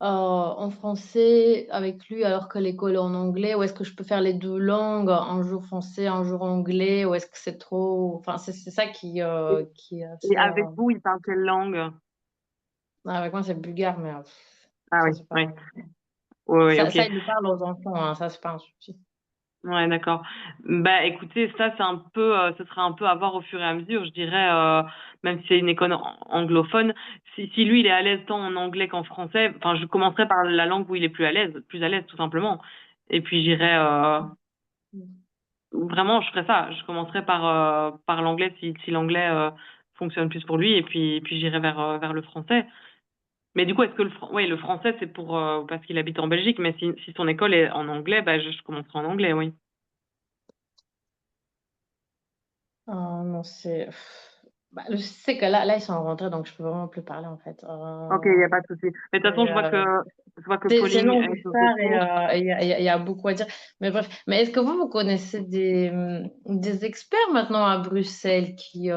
en français avec lui alors que l'école est en anglais, ou est-ce que je peux faire les deux langues, un jour français, un jour anglais, ou est-ce que c'est trop... Enfin, c'est ça qui est Et assez... avec vous, il parle quelle langue? Avec moi, c'est bulgare, mais Ah ça, oui, c'est pas... oui. Oui, Ça, ok. il le parle aux enfants, hein, ça, c'est pas un souci. Ouais, d'accord. Bah, écoutez, ça, c'est un peu, ce serait un peu à voir au fur et à mesure, je dirais, même si c'est une école anglophone, si lui, il est à l'aise tant en anglais qu'en français, enfin, je commencerai par la langue où il est plus à l'aise, tout simplement. Et puis, j'irai, vraiment, je ferai ça. Je commencerai par l'anglais si l'anglais, fonctionne plus pour lui, et puis j'irai vers le français. Mais du coup, est-ce que le français, c'est pour, parce qu'il habite en Belgique, mais si son école est en anglais, bah, je commencerai en anglais, oui. Non, c'est... Bah, je sais que là, ils sont rentrés, donc je peux vraiment plus parler, en fait. Ok, il n'y a pas de souci. Mais de toute façon, Et, je vois que c'est Pauline longue est de histoire et retour. il y a beaucoup à dire. Mais bref, mais est-ce que vous connaissez des experts maintenant à Bruxelles qui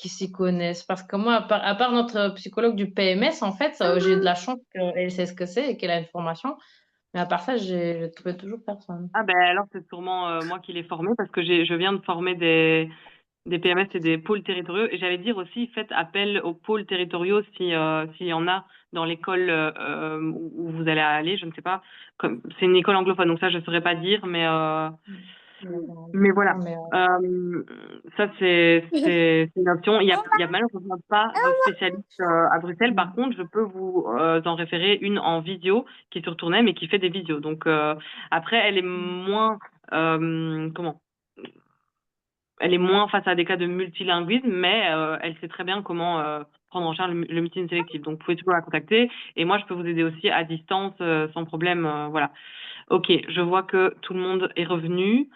s'y connaissent? Parce que moi, à part notre psychologue du PMS, en fait, j'ai de la chance qu'elle sait ce que c'est et qu'elle a une formation. Mais à part ça, j'ai trouvé toujours personne. Ah ben alors c'est sûrement moi qui l'ai formé parce que je viens de former des PMS et des pôles territoriaux. Et j'allais dire aussi, faites appel aux pôles territoriaux s'il y en a dans l'école où vous allez aller, je ne sais pas. C'est une école anglophone, donc ça je ne saurais pas dire, mais voilà. Mais, Ça c'est une option. Il y a malheureusement pas de spécialiste à Bruxelles. Par contre, je peux vous en référer une en visio qui est sur Tournai, mais qui fait des visios. Donc après, elle est moins comment? Elle est moins face à des cas de multilinguisme, mais elle sait très bien comment prendre en charge le multilinguisme sélectif. Donc, vous pouvez toujours la contacter. Et moi, je peux vous aider aussi à distance, sans problème. Voilà. Ok, je vois que tout le monde est revenu.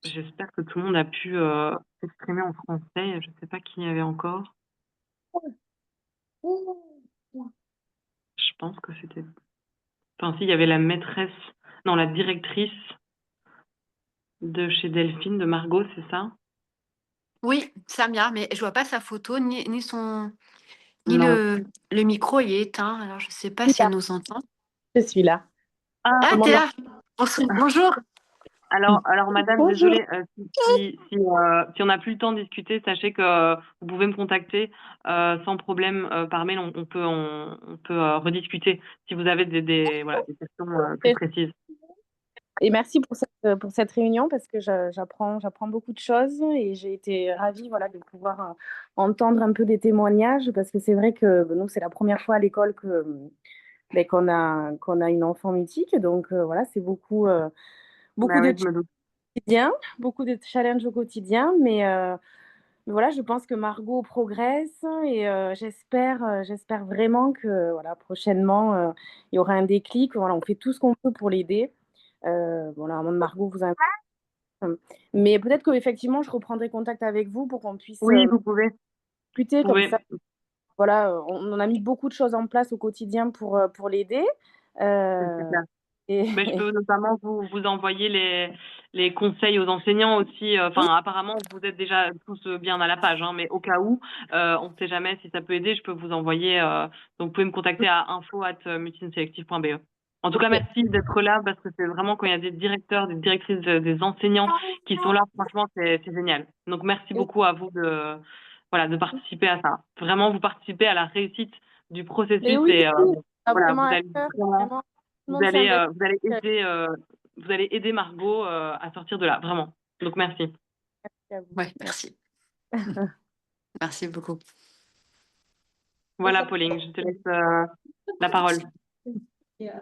J'espère que tout le monde a pu s'exprimer en français. Je ne sais pas qui y avait encore. Je pense que c'était... Enfin, si, il y avait la maîtresse... Non, la directrice de chez Delphine, de Margot, c'est ça? Oui, Samia, mais je vois pas sa photo ni son ni Non. le micro il est éteint. Alors je sais pas si elle nous entend. Je suis là. Ah, Ah, t'es là. Bonjour. Alors, madame, Bonjour. désolée, si on n'a plus le temps de discuter, sachez que vous pouvez me contacter sans problème par mail. On peut rediscuter si vous avez des questions plus précises. Et merci pour cette réunion parce que j'apprends beaucoup de choses et j'ai été ravie voilà, de pouvoir entendre un peu des témoignages parce que c'est vrai que nous, c'est la première fois à l'école qu'on a une enfant mutique. Donc voilà, c'est beaucoup Bah de oui, je me doute. quotidien, beaucoup de challenges au quotidien, mais voilà, je pense que Margot progresse et j'espère vraiment que voilà, prochainement, il y aura un déclic. Voilà, on fait tout ce qu'on peut pour l'aider. Voilà, à moins de Margot vous invite. Mais peut-être qu'effectivement, je reprendrai contact avec vous pour qu'on puisse Oui, vous pouvez. discuter Vous comme pouvez. ça. Voilà, on a mis beaucoup de choses en place au quotidien pour l'aider. C'est clair. Et Mais je peux notamment vous envoyer les conseils aux enseignants aussi. Enfin, apparemment, vous êtes déjà tous bien à la page, hein, mais au cas où, on ne sait jamais si ça peut aider, je peux vous envoyer. Donc, vous pouvez me contacter à info@mutineselective.be. En tout cas, merci d'être là parce que c'est vraiment quand il y a des directeurs, des directrices, des enseignants qui sont là, franchement, c'est génial. Donc, merci beaucoup à vous de participer à ça. Vraiment, vous participez à la réussite du processus Mais oui, et voilà, vraiment à cœur, vraiment. Tout le monde s'investit. vous allez aider Margot à sortir de là, vraiment. Donc merci. Merci à vous. Ouais, merci. Merci beaucoup. Voilà, Pauline, je te laisse la parole. Yeah.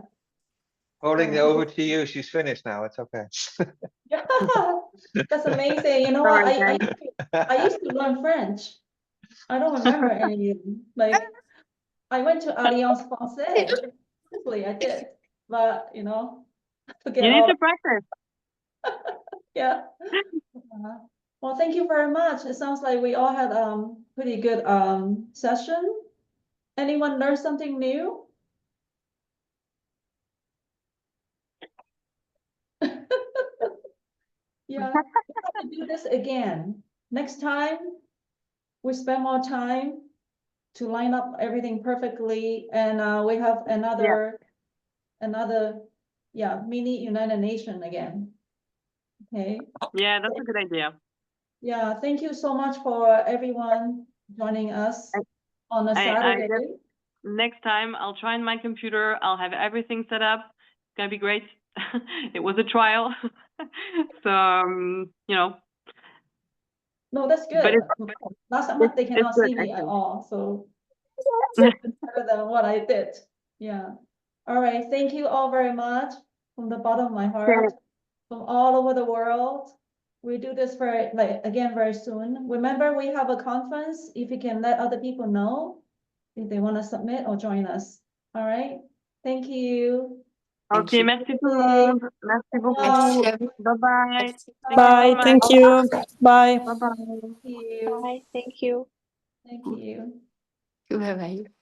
Pauline, over to you. She's finished now. It's okay. Yeah, that's amazing. You know what? I used to learn French. I don't remember any. Like I went to Alliance Française. Honestly, I did, but forget You need all. to practice. Yeah. Well, thank you very much. It sounds like we all had pretty good session. Anyone learn something new? Yeah, we have to do this again. Next time, we spend more time to line up everything perfectly, and we have another mini United Nation again. Okay. Yeah, that's a good idea. Yeah, thank you so much for everyone joining us on a I Saturday. guess next time I'll try on my computer. I'll have everything set up. It's gonna be great. It was a trial, so No, that's But good. Last time they cannot good, see me at actually. all, so it's better than what I did. Yeah. All right. Thank you all very much from the bottom of my heart, from all over the world. We do this very soon. Remember, we have a conference. If you can let other people know if they want to submit or join us. All right. Thank you. Ok, merci tout le monde. Merci beaucoup. Bye bye. Bye, thank you. Bye. Bye bye. Thank you. Bye, thank you. Thank you. Bye bye.